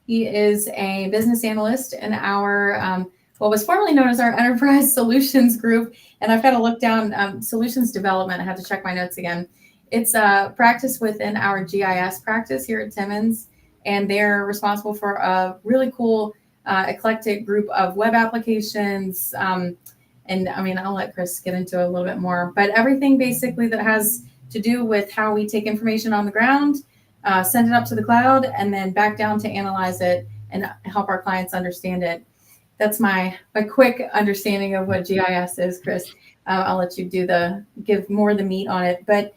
He is a business analyst in our what was formerly known as our Enterprise Solutions Group. And I've got to look down solutions development. I had to check my notes again. It's a practice within our GIS practice here at Timmons. And they're responsible for a really cool eclectic group of web applications. And I mean, I'll let Chris get into it a little bit more, but everything basically that has to do with how we take information on the ground, send it up to the cloud, and then back down to analyze it and help our clients understand it. That's my quick understanding of what GIS is, Chris. I'll let you give more of the meat on it. But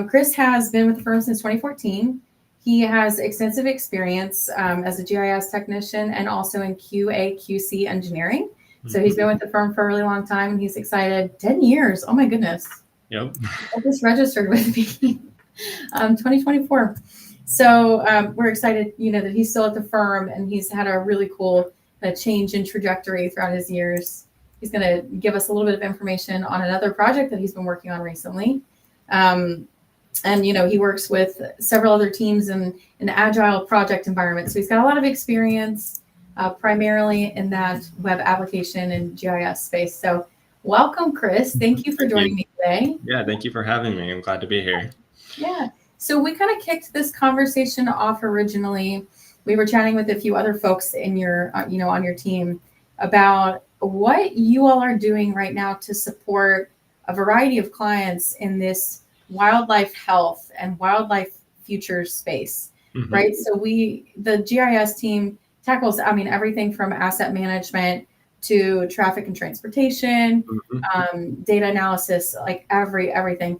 Chris has been with the firm since 2014. He has extensive experience as a GIS technician and also in QA, QC engineering. So he's been with the firm for a really long time, and he's excited. 10 years. Oh, my goodness. Yep. I just registered with me 2024. So we're excited, that he's still at the firm, and he's had a really cool change in trajectory throughout his years. He's going to give us a little bit of information on another project that he's been working on recently. And, he works with several other teams in an agile project environment. So he's got a lot of experience, primarily in that web application and GIS space. So welcome, Chris. Thank you for joining me today. Yeah, thank you for having me. I'm glad to be here. Yeah. So we kind of kicked this conversation off originally. We were chatting with a few other folks in your, on your team about what you all are doing right now to support a variety of clients in this wildlife health and wildlife futures space, right? So the GIS team tackles, everything from asset management to traffic and transportation, data analysis, like everything.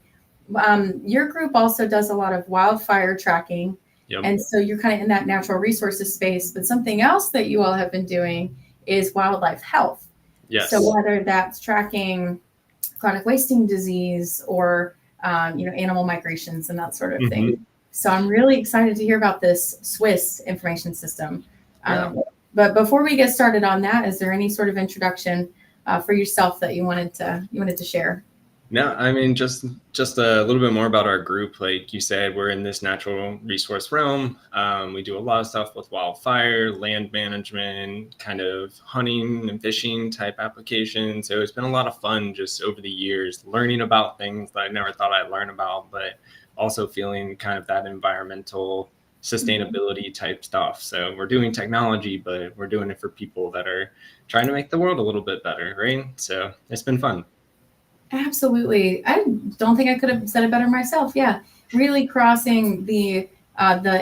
Your group also does a lot of wildfire tracking. Yep. And so you're kind of in that natural resources space, but something else that you all have been doing is wildlife health. Yes. So whether that's tracking chronic wasting disease or, animal migrations and that sort of thing. So I'm really excited to hear about this SWHIS information system. Yeah. But before we get started on that, is there any sort of introduction for yourself that you wanted to share? No, just a little bit more about our group. Like you said, we're in this natural resource realm. We do a lot of stuff with wildfire, land management, kind of hunting and fishing type applications. So it's been a lot of fun just over the years, learning about things that I never thought I'd learn about, but also feeling kind of that environmental sustainability type stuff. So we're doing technology, but we're doing it for people that are trying to make the world a little bit better, right? So it's been fun. Absolutely. I don't think I could have said it better myself. Yeah. Really crossing the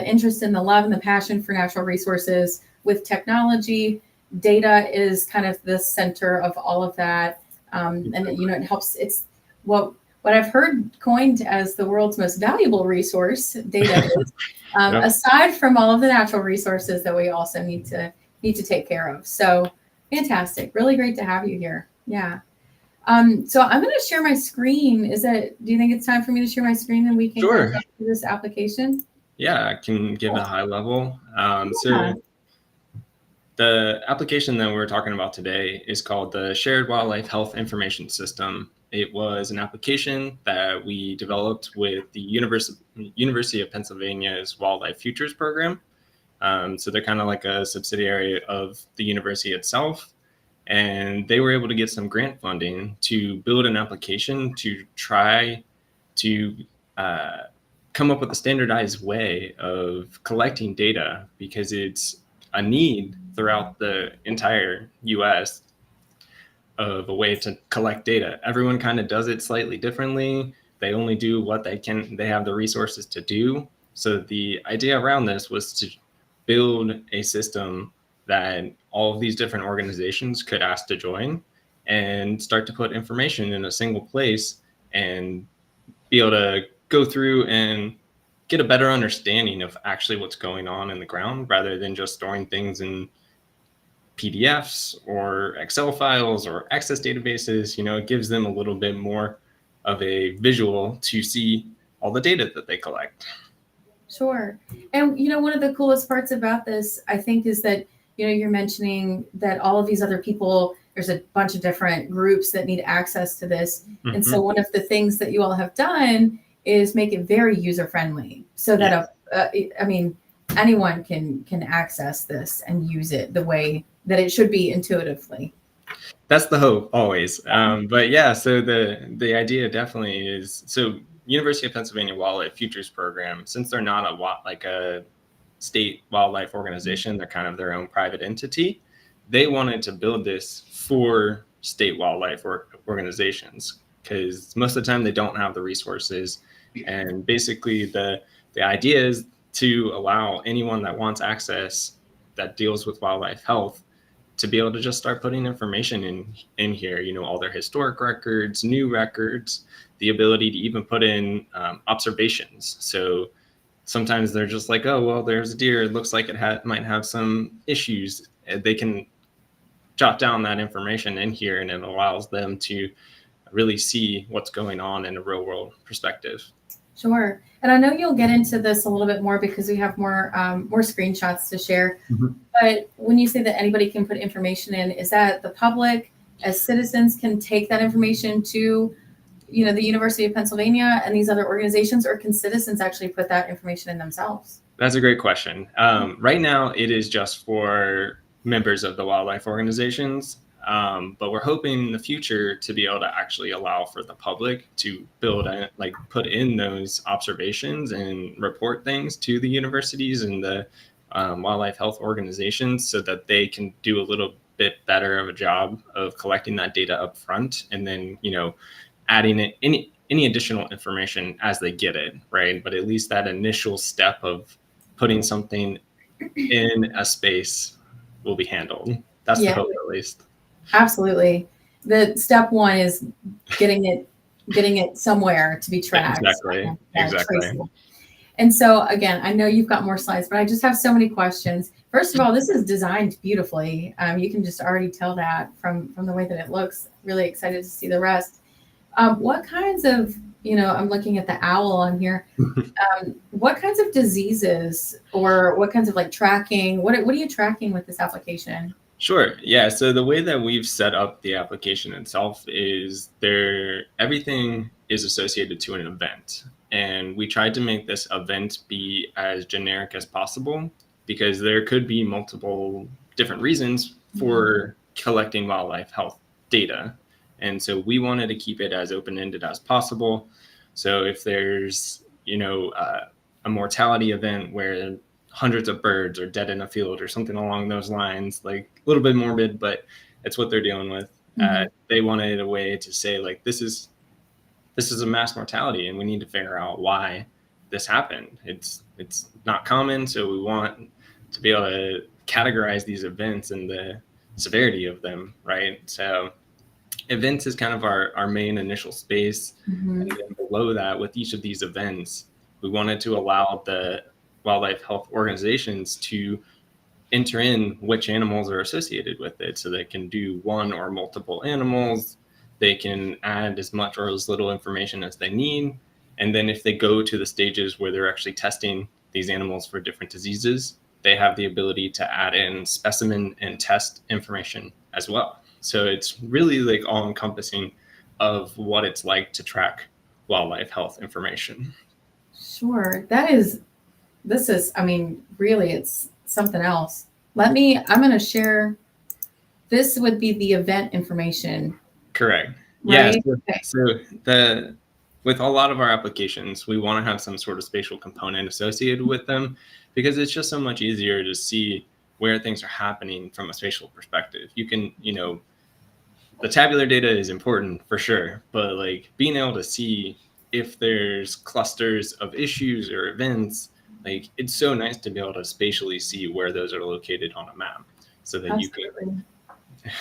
interest and the love and the passion for natural resources with technology. Data is kind of the center of all of that. And it helps. It's what I've heard coined as the world's most valuable resource, data is, aside from all of the natural resources that we also need to take care of. So fantastic. Really great to have you here. Yeah. So I'm going to share my screen. Do you think it's time for me to share my screen and we can Sure. go through this application? Yeah, I can give a high level. So the application that we're talking about today is called the Shared Wildlife Health Information System. It was an application that we developed with the University of Pennsylvania's Wildlife Futures Program. So they're kind of like a subsidiary of the university itself. And they were able to get some grant funding to build an application to try to come up with a standardized way of collecting data, because it's a need throughout the entire US of a way to collect data. Everyone kind of does it slightly differently. They only do what they can, they have the resources to do. So the idea around this was to build a system that all of these different organizations could ask to join and start to put information in a single place and be able to go through and get a better understanding of actually what's going on in the ground, rather than just storing things in PDFs or Excel files or Access databases. It gives them a little bit more of a visual to see all the data that they collect. Sure. And, one of the coolest parts about this, I think, is that you're mentioning that all of these other people, there's a bunch of different groups that need access to this. And so one of the things that you all have done is make it very user friendly, so that, anyone can access this and use it the way that it should be intuitively. That's the hope always. But yeah, so the idea definitely is, so University of Pennsylvania Wildlife Futures Program, since they're not a state wildlife organization, they're kind of their own private entity. They wanted to build this for state wildlife organizations, because most of the time they don't have the resources. And basically the idea is to allow anyone that wants access that deals with wildlife health to be able to just start putting information in here, all their historic records, new records, the ability to even put in observations. So sometimes they're just like, oh, well, there's a deer, it looks like it might have some issues. They can jot down that information in here, and it allows them to really see what's going on in a real world perspective. Sure. And I know you'll get into this a little bit more because we have more screenshots to share. Mm-hmm. But when you say that anybody can put information in, is that the public, as citizens, can take that information to, the University of Pennsylvania and these other organizations, or can citizens actually put that information in themselves? That's a great question. Right now, it is just for members of the wildlife organizations. But we're hoping in the future to be able to actually allow for the public to put in those observations and report things to the universities and the wildlife health organizations, so that they can do a little bit better of a job of collecting that data up front, and then, adding it any additional information as they get it, right? But at least that initial step of putting something in a space will be handled. That's the hope, at least. Absolutely. The step one is getting it somewhere to be tracked. Exactly. Traceable. And so again, I know you've got more slides, but I just have so many questions. First of all, this is designed beautifully. You can just already tell that from the way that it looks. Really excited to see the rest. What kinds of, I'm looking at the owl on here. What kinds of diseases, or what kinds of tracking? What are you tracking with this application? Sure. Yeah. So the way that we've set up the application itself is everything is associated to an event. And we tried to make this event be as generic as possible, because there could be multiple different reasons for collecting wildlife health data. And so we wanted to keep it as open-ended as possible. So if there's, a mortality event where hundreds of birds are dead in a field or something along those lines, a little bit morbid, but it's what they're dealing with. They wanted a way to say, this is a mass mortality, and we need to figure out why this happened. It's not common, so we want to be able to categorize these events and the severity of them, right? So events is kind of our main initial space. And then below that, with each of these events, we wanted to allow the wildlife health organizations to enter in which animals are associated with it, so they can do one or multiple animals. They can add as much or as little information as they need. And then if they go to the stages where they're actually testing these animals for different diseases, they have the ability to add in specimen and test information as well. So it's really all encompassing of what it's like to track wildlife health information. Sure. This is, really, it's something else. I'm going to share, this would be the event information. Correct. Right? Yeah. So with a lot of our applications, we want to have some sort of spatial component associated with them, because it's just so much easier to see where things are happening from a spatial perspective. You can, the tabular data is important for sure, but being able to see if there's clusters of issues or events, it's so nice to be able to spatially see where those are located on a map, so that you can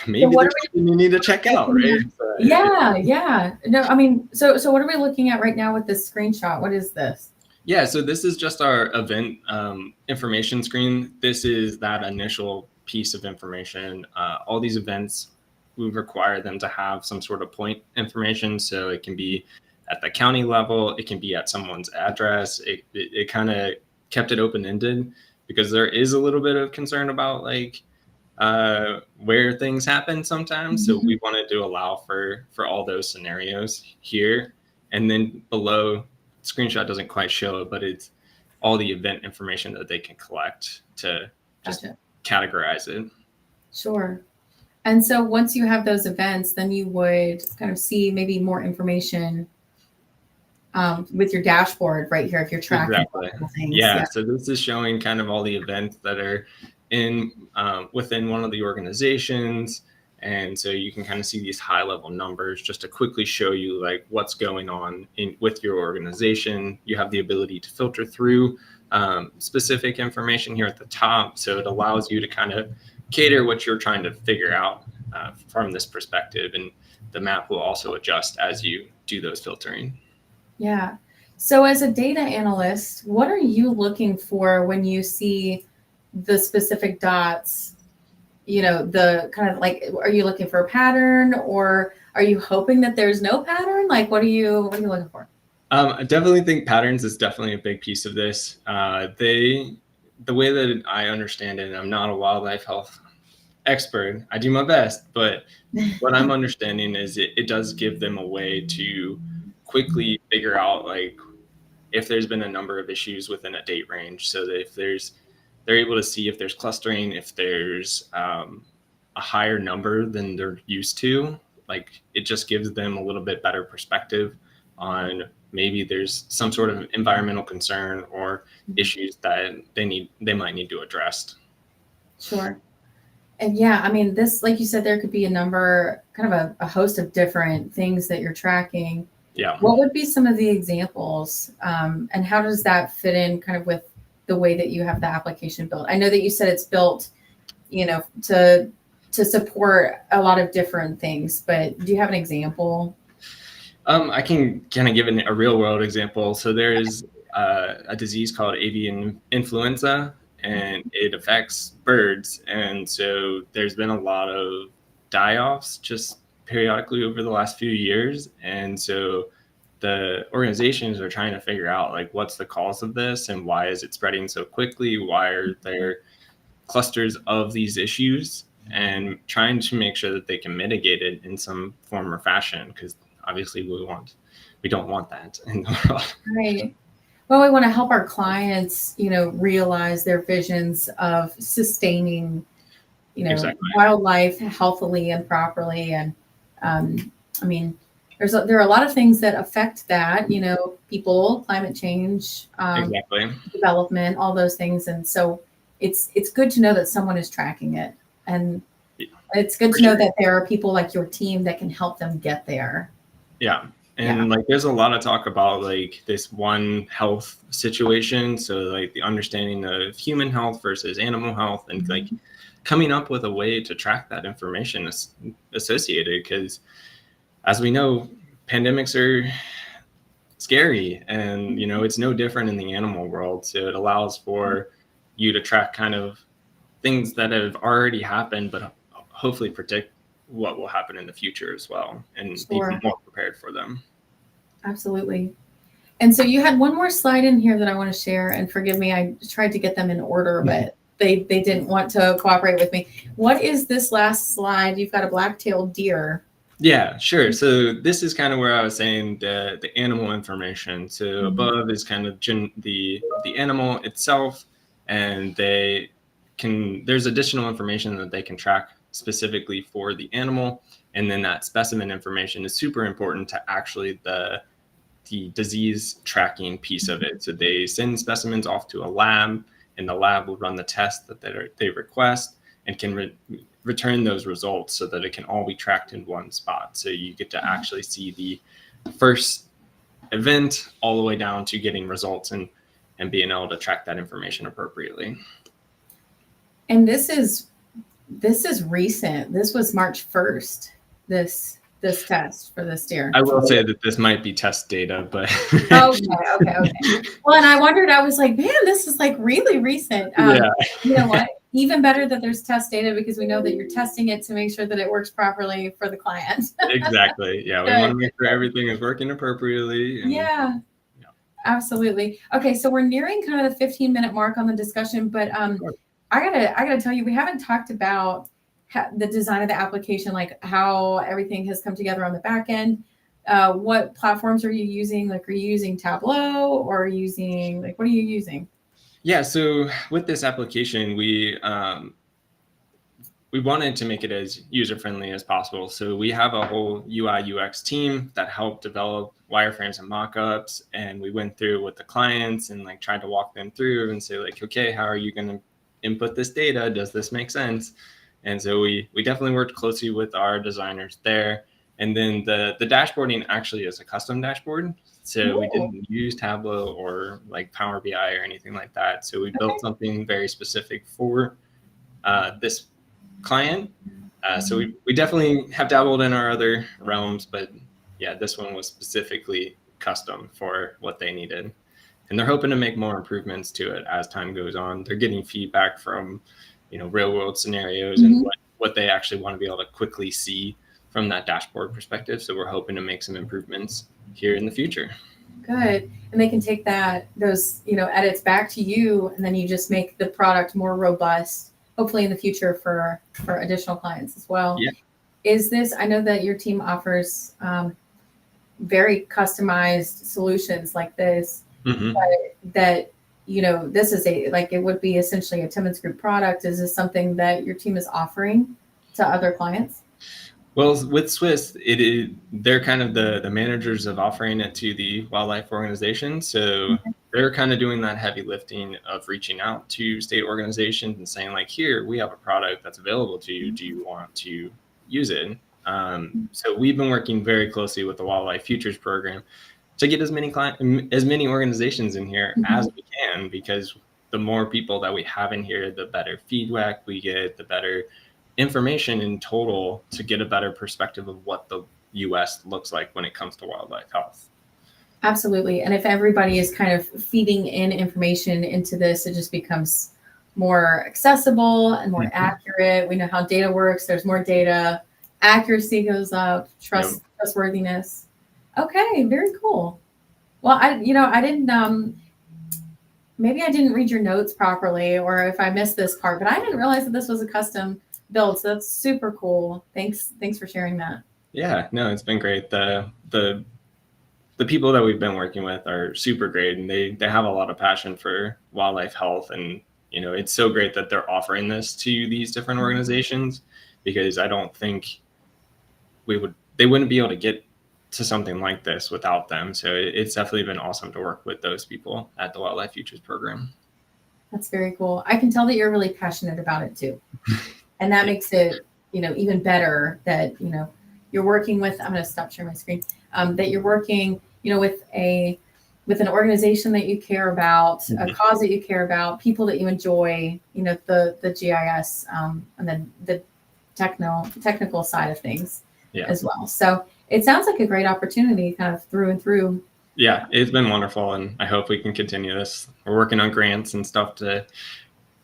maybe there's something you need to check out, right? Yeah. No, so what are we looking at right now with this screenshot? What is this? Yeah, so this is just our event information screen. This is that initial piece of information. All these events, we require them to have some sort of point information. So it can be at the county level, it can be at someone's address. It kind of kept it open-ended, because there is a little bit of concern about where things happen sometimes. So we wanted to allow for all those scenarios here. And then below, screenshot doesn't quite show it, but it's all the event information that they can collect to just Gotcha. categorize it. Sure. And so once you have those events, then you would kind of see maybe more information with your dashboard right here if you're tracking Exactly. things. Yeah. So this is showing kind of all the events that are in within one of the organizations. And so you can kind of see these high level numbers just to quickly show you like what's going on with your organization. You have the ability to filter through specific information here at the top. So it allows you to kind of cater what you're trying to figure out from this perspective. And the map will also adjust as you do those filtering. Yeah. So as a data analyst, what are you looking for when you see the specific dots? You know, the kind of like, are you looking for a pattern, or are you hoping that there's no pattern? Like, what are you looking for? I definitely think patterns is definitely a big piece of this. The way that I understand it, and I'm not a wildlife health expert, I do my best, but what I'm understanding is it does give them a way to quickly figure out like if there's been a number of issues within a date range, so that if they're able to see if there's clustering, if there's a higher number than they're used to. Like it just gives them a little bit better perspective on maybe there's some sort of environmental concern or issues that they might need to address. Sure. And yeah, I mean, this, like you said, there could be a number, kind of a host of different things that you're tracking. Yeah. What would be some of the examples, and how does that fit in kind of with the way that you have the application built? I know that you said it's built, you know, to support a lot of different things, but do you have an example? I can kind of give a real world example. So there is a disease called avian influenza, and it affects birds. And so there's been a lot of die-offs just periodically over the last few years. And so the organizations are trying to figure out like what's the cause of this and why is it spreading so quickly? Why are there clusters of these issues, and trying to make sure that they can mitigate it in some form or fashion, because obviously we don't want that in the world. Right. Well, we want to help our clients, you know, realize their visions of sustaining, you know, Exactly. wildlife healthily and properly. And I mean, there are a lot of things that affect that, you know, people, climate change, Exactly. development, all those things. And so it's good to know that someone is tracking it, and it's good to know that there are people like your team that can help them get there. Yeah. And like there's a lot of talk about like this one health situation. So like the understanding of human health versus animal health, and like coming up with a way to track that information associated, because as we know, pandemics are scary, and you know it's no different in the animal world. So it allows for you to track kind of things that have already happened, but hopefully predict what will happen in the future as well, and be more prepared for them. Absolutely. And so you had one more slide in here that I want to share, and forgive me, I tried to get them in order, but they didn't want to cooperate with me. What is this last slide? You've got a black-tailed deer. Yeah, sure. So this is kind of where I was saying the animal information. So above is kind of the animal itself, and there's additional information that they can track specifically for the animal, and then that specimen information is super important to actually the disease tracking piece of it. So they send specimens off to a lab, and the lab will run the test that they request, and can return those results so that it can all be tracked in one spot. So you get to actually see the first event all the way down to getting results and being able to track that information appropriately. And this is recent. This was March 1st. This test for this deer. I will say that this might be test data, but okay. Well, and I wondered, I was like, man, this is like really recent. Yeah. You know what? Even better that there's test data, because we know that you're testing it to make sure that it works properly for the client. Exactly. Yeah, we want to make sure everything is working appropriately. Yeah. Absolutely. Okay, so we're nearing kind of the 15-minute mark on the discussion, but I gotta tell you, we haven't talked about the design of the application, like how everything has come together on the back end. What platforms are you using? Like, are you using Tableau, or are you using, like, what are you using? Yeah, so with this application, we wanted to make it as user-friendly as possible. So we have a whole UI UX team that helped develop wireframes and mockups, and we went through with the clients and like tried to walk them through and say like, okay, how are you going to input this data? Does this make sense? And so we definitely worked closely with our designers there. And then the dashboarding actually is a custom dashboard. So we didn't use Tableau or like Power BI or anything like that. So we built something very specific for this client. So we definitely have dabbled in our other realms, but yeah, this one was specifically custom for what they needed. And they're hoping to make more improvements to it as time goes on. They're getting feedback from, real world scenarios and what they actually want to be able to quickly see from that dashboard perspective. So we're hoping to make some improvements here in the future. Good. And they can take those edits back to you, and then you just make the product more robust, hopefully in the future for additional clients as well. Yeah. Is this, I know that your team offers very customized solutions like this, but that, this is it would be essentially a Timmons Group product. Is this something that your team is offering to other clients? Well, with SWHIS, they're kind of the managers of offering it to the wildlife organization. So they're kind of doing that heavy lifting of reaching out to state organizations and saying like, here, we have a product that's available to you. Do you want to use it? So we've been working very closely with the Wildlife Futures Program to get as many organizations in here as we can, because the more people that we have in here, the better feedback we get, the better information in total to get a better perspective of what the U.S. looks like when it comes to wildlife health. Absolutely. And if everybody is kind of feeding in information into this, it just becomes more accessible and more accurate. We know how data works. There's more data. Accuracy goes up. Trustworthiness. Okay, very cool. Well, I didn't, maybe I didn't read your notes properly, or if I missed this part, but I didn't realize that this was a custom build. So that's super cool. Thanks for sharing that. Yeah, no, it's been great. The people that we've been working with are super great, and they have a lot of passion for wildlife health. And, it's so great that they're offering this to these different organizations, because I don't think they wouldn't be able to get to something like this without them. So it's definitely been awesome to work with those people at the Wildlife Futures Program. That's very cool. I can tell that you're really passionate about it too. And that makes it, even better that, you're working with, I'm going to stop sharing my screen, that you're working, with an organization that you care about, a cause that you care about, people that you enjoy, the GIS, and then the technical side of things as well. So it sounds like a great opportunity kind of through and through. Yeah, it's been wonderful, and I hope we can continue this. We're working on grants and stuff to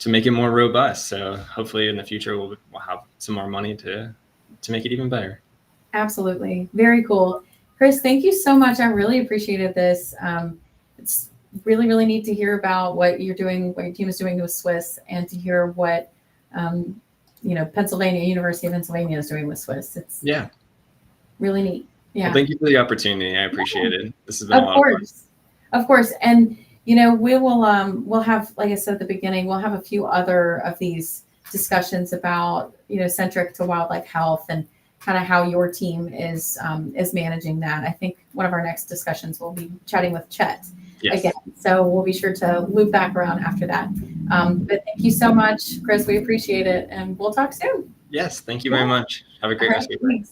make it more robust. So hopefully in the future we'll have some more money to make it even better. Absolutely. Very cool. Chris, thank you so much. I really appreciated this. It's really, really neat to hear about what you're doing, what your team is doing with SWHIS, and to hear what, University of Pennsylvania is doing with SWHIS. It's really neat. Yeah. Well, thank you for the opportunity. I appreciate it. This has been a lot of fun. Of course. And, we will, we'll have, like I said at the beginning, we'll have a few other of these discussions about, centric to wildlife health and kind of how your team is managing that. I think one of our next discussions will be chatting with Chet again. So we'll be sure to loop back around after that. But thank you so much, Chris. We appreciate it. And we'll talk soon. Yes. Thank you very much. Have a great rest of your day.